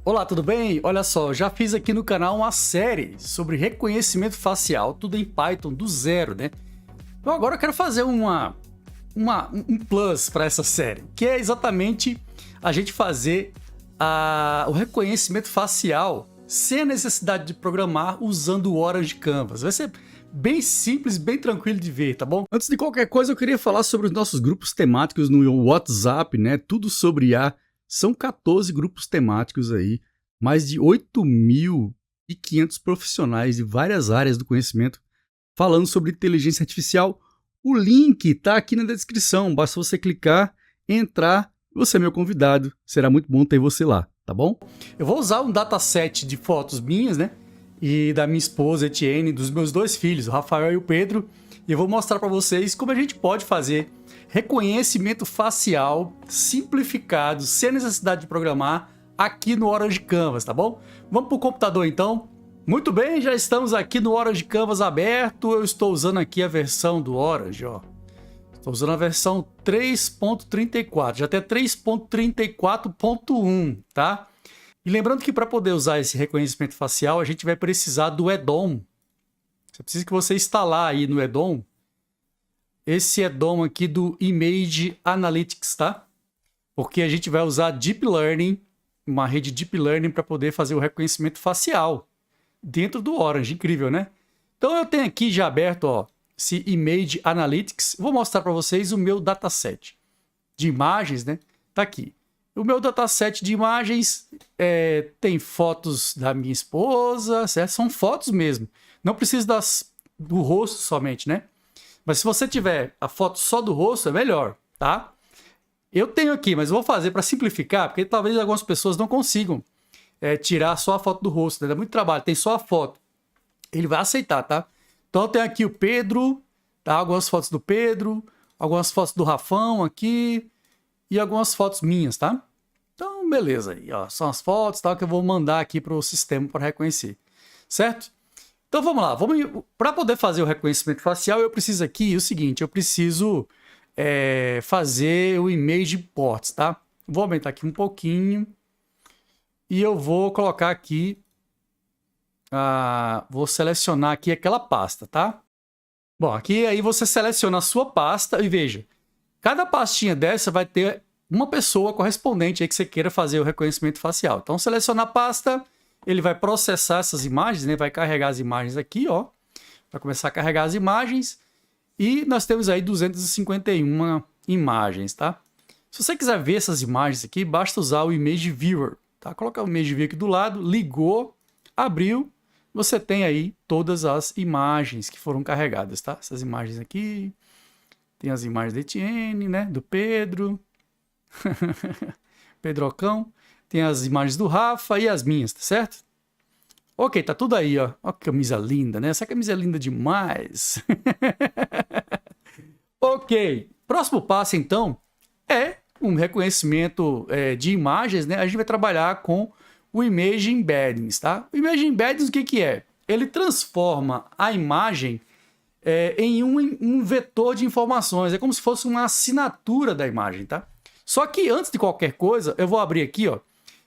Olá, tudo bem? Olha só, já fiz aqui no canal uma série sobre reconhecimento facial, tudo em Python do zero, né? Então agora eu quero fazer um plus para essa série, que é exatamente a gente fazer o reconhecimento facial sem a necessidade de programar usando o Orange Canvas. Vai ser bem simples, bem tranquilo de ver, tá bom? Antes de qualquer coisa, eu queria falar sobre os nossos grupos temáticos no WhatsApp, né? Tudo sobre IA. São 14 grupos temáticos aí, mais de 8.500 profissionais de várias áreas do conhecimento falando sobre inteligência artificial. O link está aqui na descrição, basta você clicar, entrar, você é meu convidado, será muito bom ter você lá, tá bom? Eu vou usar um dataset de fotos minhas, né? E da minha esposa, Etienne, dos meus dois filhos, o Rafael e o Pedro, e eu vou mostrar para vocês como a gente pode fazer reconhecimento facial simplificado, sem necessidade de programar, aqui no Orange Canvas, tá bom? Vamos para o computador então? Muito bem, já estamos aqui no Orange Canvas aberto. Eu estou usando aqui a versão do Orange, ó. Estou usando a versão 3.34, já tem 3.34.1, tá? E lembrando que para poder usar esse reconhecimento facial, a gente vai precisar do add-on. Você precisa que você instalar aí no add-on esse add-on aqui do Image Analytics, tá? Porque a gente vai usar Deep Learning, uma rede Deep Learning para poder fazer o reconhecimento facial dentro do Orange. Incrível, né? Então eu tenho aqui já aberto, ó, esse Image Analytics. Vou mostrar para vocês o meu dataset de imagens, né? Tá aqui. O meu dataset de imagens tem fotos da minha esposa, certo? São fotos mesmo. Não precisa do rosto somente, né? Mas se você tiver a foto só do rosto, é melhor, tá? Eu tenho aqui, mas eu vou fazer para simplificar, porque talvez algumas pessoas não consigam tirar só a foto do rosto, né? Dá muito trabalho, tem só a foto. Ele vai aceitar, tá? Então eu tenho aqui o Pedro, tá? Algumas fotos do Pedro, algumas fotos do Rafão aqui e algumas fotos minhas, tá? Então, beleza aí, ó. São as fotos, tá, que eu vou mandar aqui para o sistema para reconhecer, certo? Então vamos lá, para poder fazer o reconhecimento facial, eu preciso aqui o seguinte, eu preciso fazer o Image Ports, tá? Vou aumentar aqui um pouquinho e eu vou colocar aqui, vou selecionar aqui aquela pasta, tá? Bom, aqui aí você seleciona a sua pasta e veja, cada pastinha dessa vai ter uma pessoa correspondente aí que você queira fazer o reconhecimento facial. Então seleciona a pasta, ele vai processar essas imagens, né? Vai carregar as imagens aqui, ó. Vai começar a carregar as imagens. E nós temos aí 251 imagens, tá? Se você quiser ver essas imagens aqui, basta usar o Image Viewer, tá? Colocar o Image Viewer aqui do lado, ligou, abriu, você tem aí todas as imagens que foram carregadas, tá? Essas imagens aqui, tem as imagens da Etienne, né? Do Pedro, Pedrocão. Tem as imagens do Rafa e as minhas, tá certo? Ok, tá tudo aí, ó. Ó que camisa linda, né? Essa camisa é linda demais. Ok. Próximo passo, então, é um reconhecimento de imagens, né? A gente vai trabalhar com o Image Embeddings, tá? O Image Embeddings, o que que é? Ele transforma a imagem em um vetor de informações. É como se fosse uma assinatura da imagem, tá? Só que antes de qualquer coisa, eu vou abrir aqui, ó.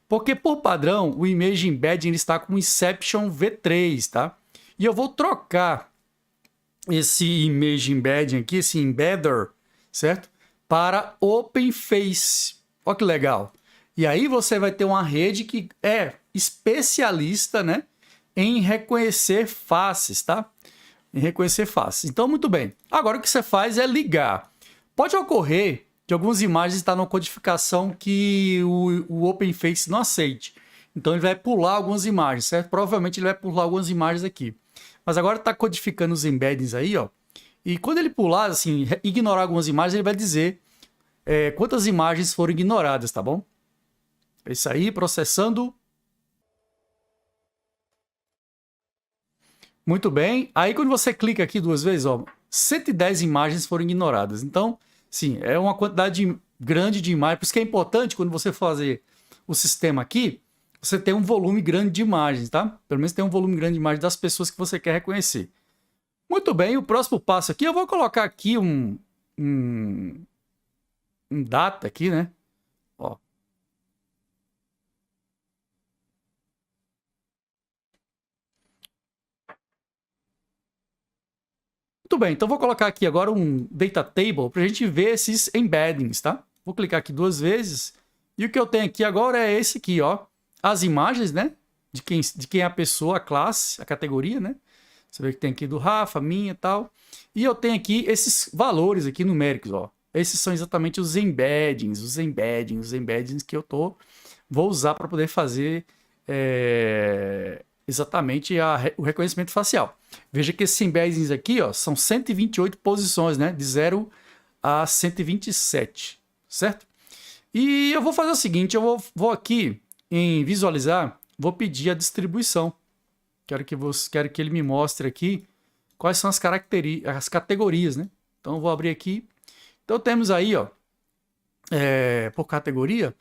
Porque, por padrão, o Image Embedding está com Inception V3, tá? E eu vou trocar esse Image Embedding aqui, esse Embedder, certo? Para OpenFace. Olha que legal. E aí você vai ter uma rede que é especialista, né, em reconhecer faces, tá? Em reconhecer faces. Então, muito bem. Agora, o que você faz é ligar. Pode ocorrer de algumas imagens estar numa codificação que o OpenFace não aceite. Então ele vai pular algumas imagens, certo? Provavelmente ele vai pular algumas imagens aqui. Mas agora está codificando os embeddings aí, ó. E quando ele pular, assim, ignorar algumas imagens, ele vai dizer quantas imagens foram ignoradas, tá bom? É isso aí, processando. Muito bem. Aí quando você clica aqui duas vezes, ó, 110 imagens foram ignoradas. Então, sim, é uma quantidade grande de imagens. Por isso que é importante, quando você fazer o sistema aqui, você tem um volume grande de imagens, tá? Pelo menos tem um volume grande de imagens das pessoas que você quer reconhecer. Muito bem, o próximo passo aqui, eu vou colocar aqui um data aqui, né? Ó. Muito bem, então vou colocar aqui agora um data table para a gente ver esses embeddings, tá? Vou clicar aqui 2 vezes e o que eu tenho aqui agora é esse aqui, ó. As imagens, né? De quem é a pessoa, a classe, a categoria, né? Você vê que tem aqui do Rafa, minha e tal. E eu tenho aqui esses valores aqui numéricos, ó. Esses são exatamente os embeddings que eu vou usar para poder fazer exatamente o reconhecimento facial. Veja que esses embeddings aqui, ó, são 128 posições, né? De 0 a 127, certo? E eu vou fazer o seguinte, eu vou aqui em visualizar, vou pedir a distribuição. Quero que ele me mostre aqui quais são as categorias, né? Então eu vou abrir aqui. Então temos aí, ó, por categoria,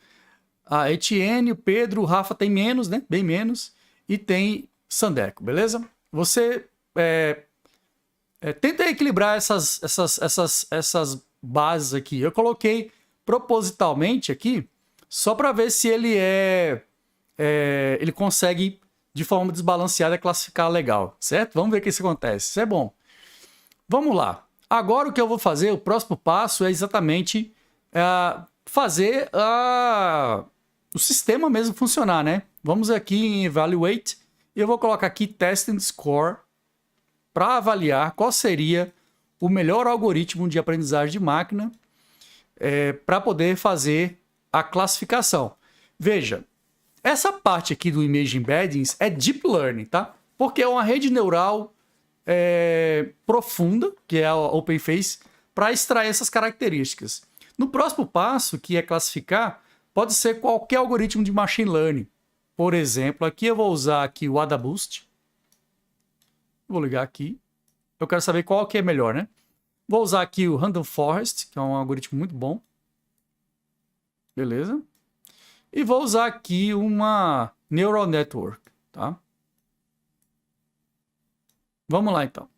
a Etienne, o Pedro, o Rafa tem menos, né? Bem menos. E tem Sandeco, beleza? Você tenta equilibrar essas bases aqui. Eu coloquei propositalmente aqui só para ver se ele consegue de forma desbalanceada classificar legal, certo? Vamos ver o que isso acontece. Isso é bom. Vamos lá. Agora o que eu vou fazer, o próximo passo é exatamente fazer o sistema mesmo funcionar, né? Vamos aqui em Evaluate e eu vou colocar aqui Test and Score para avaliar qual seria o melhor algoritmo de aprendizagem de máquina para poder fazer a classificação. Veja, essa parte aqui do Image Embeddings é Deep Learning, tá? Porque é uma rede neural profunda, que é a OpenFace, para extrair essas características. No próximo passo, que é classificar, pode ser qualquer algoritmo de Machine Learning. Por exemplo, aqui eu vou usar aqui o AdaBoost. Vou ligar aqui. Eu quero saber qual que é melhor, né? Vou usar aqui o Random Forest, que é um algoritmo muito bom. Beleza? E vou usar aqui uma Neural Network, tá? Vamos lá, então.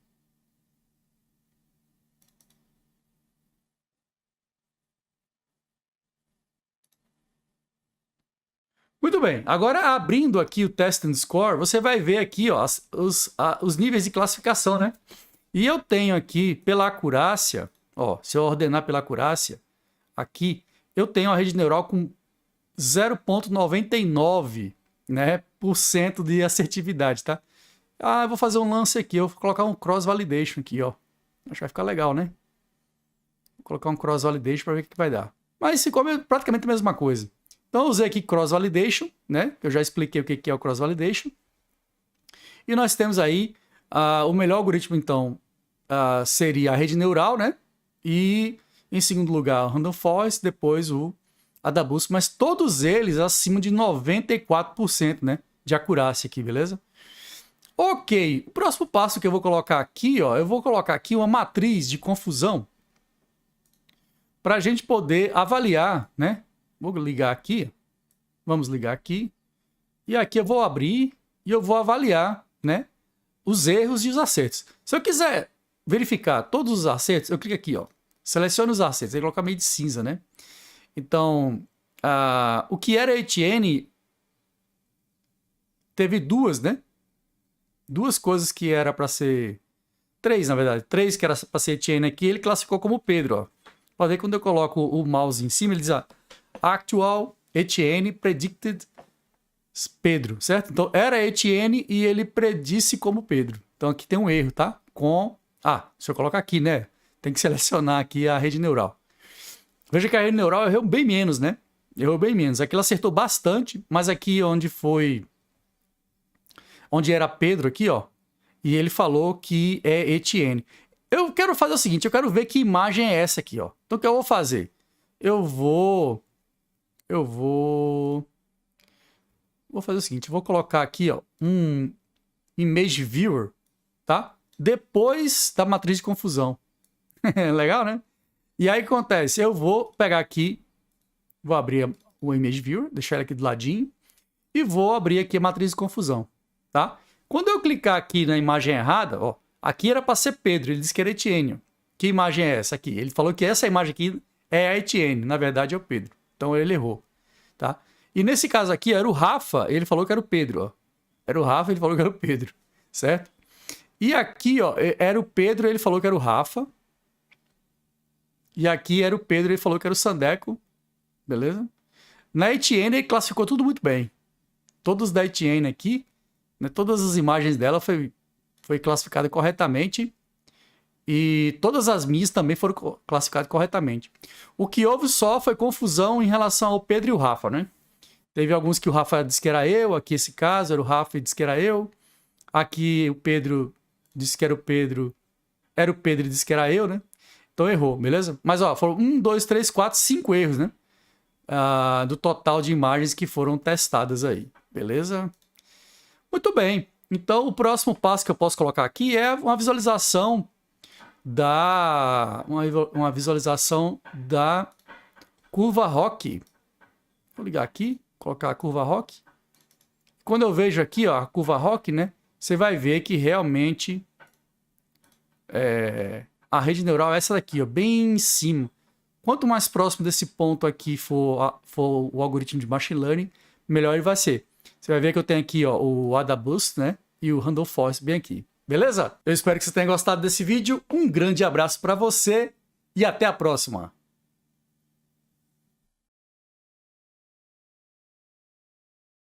Muito bem. Agora, abrindo aqui o Test and Score, você vai ver aqui ó, os níveis de classificação, né? E eu tenho aqui, pela acurácia, ó, se eu ordenar pela acurácia, aqui, eu tenho a rede neural com 0,99%, né, de assertividade, tá? Eu vou fazer um lance aqui, eu vou colocar um cross-validation aqui, ó. Acho que vai ficar legal, né? Vou colocar um cross-validation para ver o que vai dar. Mas ficou praticamente a mesma coisa. Então eu usei aqui cross-validation, né? Eu já expliquei o que é o cross-validation. E nós temos aí o melhor algoritmo, então, seria a rede neural, né? E em segundo lugar, o Random Forest, depois o AdaBoost, mas todos eles acima de 94%, né? De acurácia aqui, beleza? Ok, o próximo passo que eu vou colocar aqui, ó, eu vou colocar aqui uma matriz de confusão para a gente poder avaliar, né? Vou ligar aqui, vamos ligar aqui, e aqui eu vou abrir e eu vou avaliar, né? Os erros e os acertos. Se eu quiser verificar todos os acertos, eu clico aqui, ó, selecione os acertos, ele coloca meio de cinza, né? Então, o que era Etienne teve duas, né? Duas coisas que era para ser... Três, na verdade. Três que era para ser Etienne aqui, ele classificou como Pedro, ó. Pode ver que quando eu coloco o mouse em cima, ele diz, Actual Etienne Predicted Pedro, certo? Então, era Etienne e ele predisse como Pedro. Então, aqui tem um erro, tá? Se eu colocar aqui, né? Tem que selecionar aqui a rede neural. Veja que a rede neural errou bem menos, né? Errou bem menos. Aqui ela acertou bastante, mas aqui onde era Pedro aqui, ó, e ele falou que é Etienne. Eu quero fazer o seguinte, eu quero ver que imagem é essa aqui, ó. Então, o que eu vou fazer? Eu vou fazer o seguinte, eu vou colocar aqui, ó, um Image Viewer, tá? Depois da matriz de confusão. Legal, né? E aí o que acontece? Eu vou pegar aqui, vou abrir o Image Viewer, deixar ele aqui do ladinho, e vou abrir aqui a matriz de confusão, tá? Quando eu clicar aqui na imagem errada, ó, aqui era para ser Pedro, ele disse que era Etienne. Que imagem é essa aqui? Ele falou que essa imagem aqui é a Etienne, na verdade é o Pedro. Então ele errou, tá? E nesse caso aqui era o Rafa, ele falou que era o Pedro, ó. Era o Rafa, ele falou que era o Pedro, certo? E aqui, ó, era o Pedro, ele falou que era o Rafa. E aqui era o Pedro, ele falou que era o Sandeco. Beleza? Na Etienne, ele classificou tudo muito bem. Todos da Etienne aqui, né, todas as imagens dela foi classificada corretamente. E todas as minhas também foram classificadas corretamente. O que houve só foi confusão em relação ao Pedro e o Rafa, né? Teve alguns que o Rafa disse que era eu, aqui esse caso era o Rafa e disse que era eu. Aqui o Pedro disse que era o Pedro e disse que era eu, né? Então errou, beleza? Mas ó, foram 1, 2, 3, 4, 5 erros, né? Do total de imagens que foram testadas aí, beleza? Muito bem. Então o próximo passo que eu posso colocar aqui é uma visualização uma visualização da curva ROC. Vou ligar aqui, colocar a curva ROC. Quando eu vejo aqui, ó, a curva ROC, né? Você vai ver que realmente a rede neural é essa daqui, ó, bem em cima. Quanto mais próximo desse ponto aqui for o algoritmo de machine learning, melhor ele vai ser. Você vai ver que eu tenho aqui, ó, o AdaBoost, né? E o Randall Forest bem aqui. Beleza? Eu espero que você tenha gostado desse vídeo. Um grande abraço para você e até a próxima.